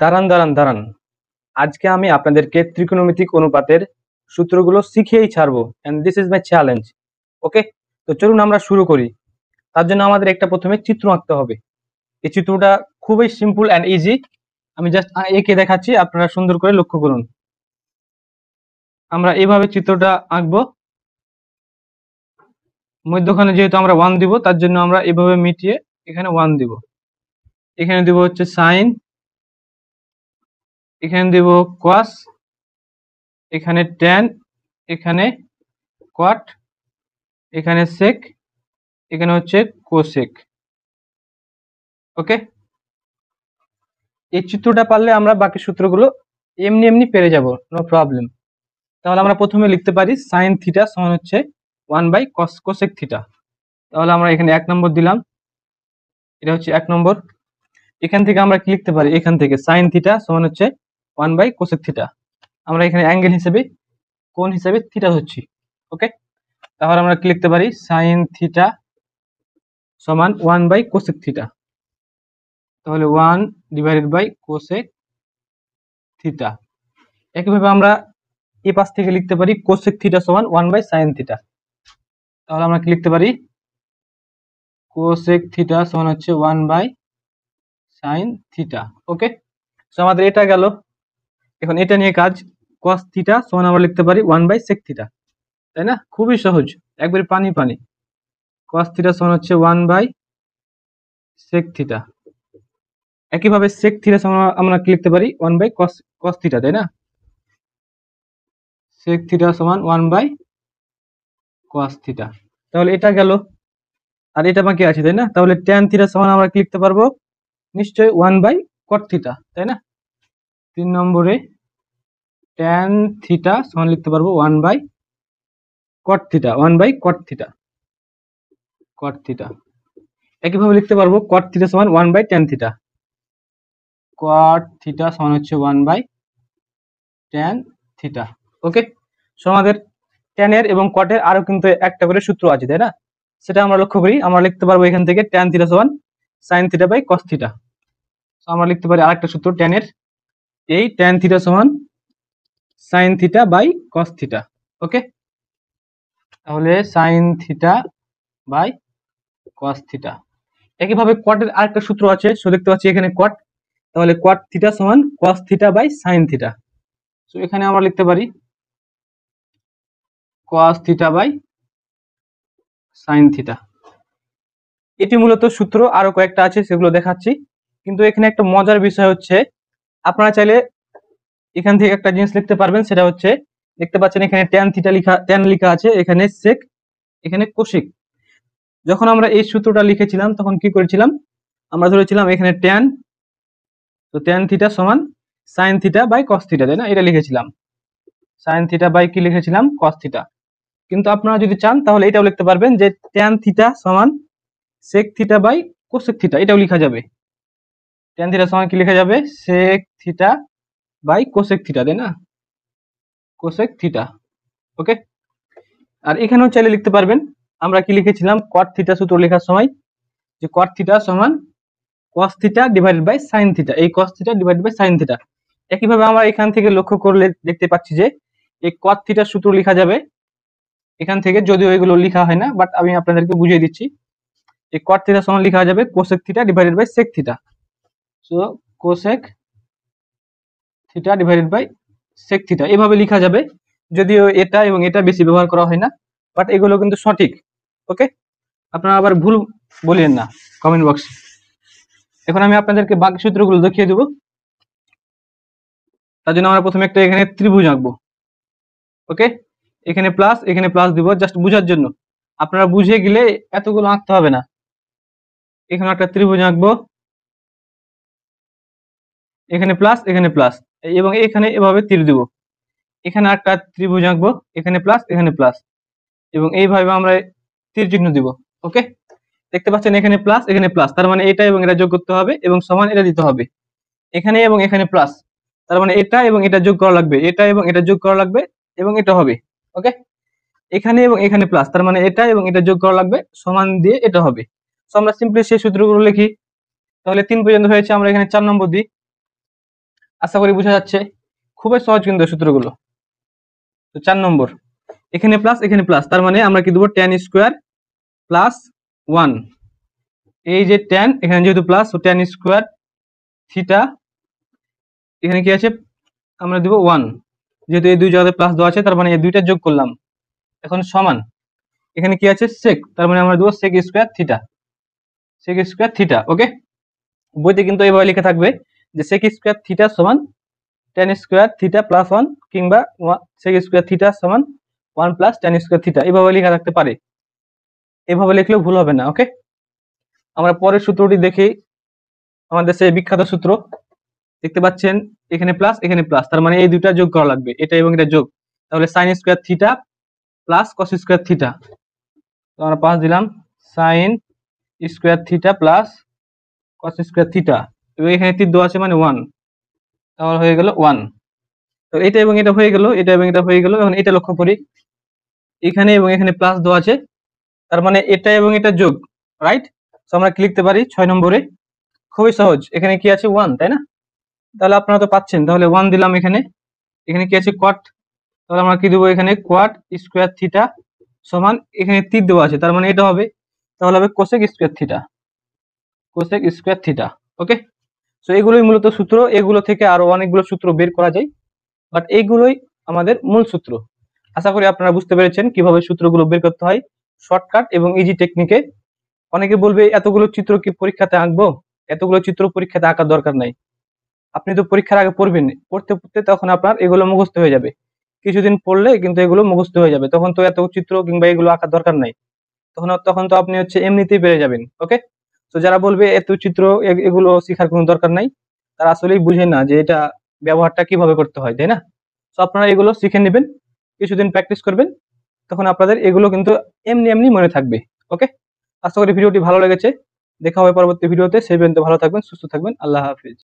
দাঁড়ান দাঁড়ান দাঁড়ান, আজকে আমি আপনাদেরকে ত্রিকোণমিতিক অনুপাতের সূত্রগুলো শিখিয়েই ছাড়বো, and this is my challenge. Okay, তো চলুন আমরা শুরু করি। তার জন্য আমাদের একটা প্রথমে চিত্র আঁকতে হবে। এই চিত্রটা খুবই সিম্পল অ্যান্ড ইজি। আমি জাস্ট এঁকে দেখাচ্ছি, আপনারা সুন্দর করে লক্ষ্য করুন। আমরা এইভাবে চিত্রটা আঁকবো। মধ্যখানে যেহেতু আমরা 1 দিব, তার জন্য আমরা এভাবে মিটিয়ে এখানে 1 দিব। এখানে দিব হচ্ছে সাইন, এখানে দিব কস, এখানে ট্যান, এখানে কট, এখানে সেক, এখানে হচ্ছে কোসেক। ওকে, এই চিত্রটা পারলে আমরা বাকি সূত্রগুলো এমনি এমনি পেরে যাব, নো প্রবলেম। তাহলে আমরা প্রথমে লিখতে পারি সাইন থিটা সমান হচ্ছে 1/cos কোসেক থিটা। তাহলে আমরা এখানে 1 নম্বর দিলাম, এটা হচ্ছে 1 নম্বর। এখান থেকে আমরা কি লিখতে পারি, এখান থেকে সাইন থিটা সমান হচ্ছে 1/কোসেক থিটা। আমরা এখানে অ্যাঙ্গেল হিসেবে, কোণ হিসেবে থিটা ধরছি। ওকে, তাহলে আমরা কি লিখতে পারি, সাইন থিটা সমান 1/কোসেক থিটা। তাহলে 1/কোসেক থিটা। একইভাবে আমরা এই পাশ থেকে লিখতে পারি কোসেক থিটা সমান 1/সাইন থিটা। তাহলে আমরা কি লিখতে পারি, কোসেক থিটা সমান হচ্ছে 1/সাইন থিটা। ওকে, তো আমাদের এটা গেল। এখন এটা নিয়ে কাজ, কস থিটা সমান আমরা লিখতে পারি 1/সেক থিটা, তাই না? খুবই সহজ, একবারে পানি পানি। কস থিটা সমান হচ্ছে 1/সেক থিটা। একইভাবে সেক থিটা সমান আমরা কি লিখতে পারি, 1/কস থিটা, তাই না? সেক থিটা সমান 1/কস থিটা। তাহলে এটা গেল, আর এটা বাকি আছে, তাই না? তাহলে ট্যান থিটা সমান আমরা কি লিখতে পারবো, নিশ্চয়ই 1/কট থিটা, তাই না? 3 নম্বরে ট্যান থিটা সমান লিখতে পারবো 1/কট থিটা, 1/কট থিটা, কট থিটা। একইভাবে লিখতে পারবো কট থিটা সমান 1/ট্যান থিটা। কট থিটা সমান হচ্ছে 1/ট্যান থিটা। ওকে, সো আমাদের ট্যানের এবং কটের আরো কিন্তু একটা করে সূত্র আছে, তাই না? সেটা আমরা লক্ষ্য করি। আমরা লিখতে পারবো এখান থেকে ট্যান থিটা সমান sine theta by cos theta. তো আমরা লিখতে পারি আরেকটা সূত্র ট্যানের, এই ট্যান থিটা সমান sine theta by cos theta. Okay, তাহলে sine theta by cos theta. একইভাবে কটের আরেকটা সূত্র আছে, সো দেখতে পাচ্ছি এখানে কট। তাহলে কট থিটা সমান cos theta by sine theta. So এখানে আমরা লিখতে পারি cos theta by sine theta. এটি মূলত সূত্র, আরো কয়েকটা আছে সেগুলো দেখাচ্ছি। কিন্তু এখানে একটা মজার বিষয় হচ্ছে, আপনারা চাইলে এখান থেকে একটা জিনিস লিখতে পারবেন, সেটা হচ্ছে দেখতে পাচ্ছেন এখানে ট্যান থিটা লেখা, ট্যান লেখা আছে, এখানে সেক, এখানে কোসেক। যখন আমরা এই সূত্রটা লিখেছিলাম তখন কি করেছিলাম, আমরা ধরেছিলাম এখানে ট্যান, তো ট্যান থিটা সমান sine theta by cos theta, তাই না? এটা লিখেছিলাম সাইন থিটা বাই কি লিখেছিলাম, কস থিটা। কিন্তু আপনারা যদি চান তাহলে এটাও লিখতে পারবেন যে ট্যান থিটা সমান sec theta by cosec theta, এটাও লেখা যাবে। ট্যান থিটা সমান কি লেখা যাবে, sec theta by cosec theta, তাই না? Cosec theta. ওকে, আর এখানেও চাইলে লিখতে পারবেন, আমরা কি লিখেছিলাম কট থিটা সূত্র লেখার সময়, যে কট থিটা সমান cos theta divided by sine theta, এই cos theta divided by sine theta. একইভাবে আমরা এখান থেকে লক্ষ্য করলে দেখতে পাচ্ছি যে এই কট থিটার সূত্র লেখা যাবে এখান থেকে, যদিও এগুলো লেখা হয় না, বাট আমি আপনাদেরকে বুঝিয়ে দিচ্ছি। এই কট থিটা সমান লেখা যাবে cosec theta divided by sec theta. So cosec theta divided by sec theta, এভাবে লেখা যাবে। যদিও এটা এবং এটা বেশি ব্যবহার করা হয় না, বাট এগুলো কিন্তু সঠিক। ওকে, আপনারা আবার ভুল বলেন না কমেন্ট বক্সে। এখন আমি আপনাদেরকে বাকি সূত্রগুলো দেখিয়ে দেবো। তার জন্য আমরা প্রথমে একটা এখানে ত্রিভুজ আঁকবো। ওকে, এখানে প্লাস দিব জাস্ট বুঝার জন্য, আপনারা বুঝে গেলে এতগুলো আঁকতে হবে না। এখানে একটা ত্রিভুজ আঁকবো, এখানে প্লাস এবং এখানে এভাবে তীর দিব। এখানে একটা ত্রিভুজ আঁকবো, এখানে প্লাস এবং এইভাবে আমরা তীর চিহ্ন দিব। ওকে, দেখতে পাচ্ছেন এখানে প্লাস, তার মানে এটা এবং এটা যোগ করতে হবে এবং সমান এটা দিতে হবে। এখানে এবং এখানে প্লাস, তার মানে এটা এবং এটা যোগ করা লাগবে, এটা এবং এটা যোগ করা লাগবে এবং এটা হবে। ওকে, এখানে এবং এখানে প্লাস, তার মানে এটা এবং এটা যোগ করা লাগবে, সমান দিয়ে এটা হবে। তো আমরা সিম্পলি সেই সূত্রগুলো লিখি। তাহলে 3 পর্যন্ত হয়েছে, আমরা এখানে 4 নম্বর দিই। আশা করি বোঝা যাচ্ছে। খুবই সহজ কিন্তু সূত্রগুলো। তো 4 নম্বর, এখানে প্লাস এখানে প্লাস, তার মানে আমরা কি দেবো tan স্কোয়ার প্লাস 1। এই যে tan, এখানে যেহেতু প্লাস, তো tan স্কোয়ার থিটা, এখানে কি আছে আমরা দেব 1, যেহেতু এই দুই জায়গাতে প্লাস দেওয়া আছে তার মানে এই দুইটা যোগ করলাম, এখন সমান এখানে কি আছে sec, তার মানে আমরা দেব sec square theta, sec square theta. Okay, বইতে কিন্তু এইভাবে লেখা থাকবে যে sec স্কোয়ার থিটা সমান tan স্কোয়ার থিটা প্লাস 1, কিংবা sec স্কোয়ার থিটা সমান 1 প্লাস tan স্কোয়ার থিটা, এভাবে লেখা থাকতে পারে, এভাবে লিখলেও ভুল হবে না। ওকে, আমরা পরের সূত্রটি দেখি। আমাদের সেই বিখ্যাত সূত্র দেখতে পাচ্ছেন, এখানে প্লাস এখানে প্লাস, তার মানে এই দুইটা যোগ করা লাগবে, এটা এবং এটা যোগ, তাহলে sin square theta plus cos square theta, তো আমরা পাস দিলাম sin square theta plus cos square theta, এবং এখানে তীর দেওয়া আছে মানে 1, তাহলে হয়ে গেল 1। তো এটা এবং এটা হয়ে গেল, এটা এবং এটা হয়ে গেল। এখন এটা লক্ষ্য করি, এখানে এবং এখানে প্লাস দেওয়া আছে, তার মানে এটা এবং এটা যোগ, রাইট? তো আমরা কি লিখতে পারি 6 নম্বরে, খুবই সহজ, এখানে কি আছে 1, তাই না? তাহলে আপনারা তো পাচ্ছেন, তাহলে 1 দিলাম এখানে, এখানে কি আছে cot, তাহলে আমরা কি দেবো এখানে কোয়াট স্কোয়ার থিটা সমান, এখানে তীর দেওয়া আছে তার মানে এটা হবে, তাহলে হবে cosec square theta, cosec square theta. Okay, so এগুলোই মূলত সূত্র, এগুলো থেকে আরো অনেকগুলো সূত্র বের করা যায়, বাট এইগুলোই আমাদের মূল সূত্র। আশা করি আপনারা বুঝতে পেরেছেন কিভাবে সূত্রগুলো বের করতে হয় শর্টকাট এবং ইজি টেকনিকে। অনেকে বলবে এতগুলো চিত্র কি পরীক্ষাতে আঁকবো? এতগুলো চিত্র পরীক্ষাতে আঁকার দরকার নাই, আপনি তো পরীক্ষার আগে পড়বেন, পড়তে পড়তে তখন আপনার এগুলো মুখস্থ হয়ে যাবে, কিছুদিন পড়লে কিন্তু এগুলো মুখস্থ হয়ে যাবে, তখন তো এত চিত্র কিংবা এগুলো আঁকার দরকার নাই, তখন তো আপনি হচ্ছে এমনিতেই পেরে যাবেন। ওকে, তো যারা বলবে এত চিত্র এগুলো শেখার কোনো দরকার নাই, তারা আসলেই বুঝে না যে এটা ব্যবহারটা কিভাবে করতে হয়, তাই না? তো আপনারা এগুলো শিখে নেবেন, কিছুদিন প্র্যাকটিস করবেন, তখন আপনাদের এগুলো কিন্তু এমনি এমনি মনে থাকবে। ওকে, আশা করি ভিডিওটি ভালো লেগেছে, দেখা হবে পরবর্তী ভিডিওতে, সেই পর্যন্ত ভালো থাকবেন, সুস্থ থাকবেন, আল্লাহ হাফিজ।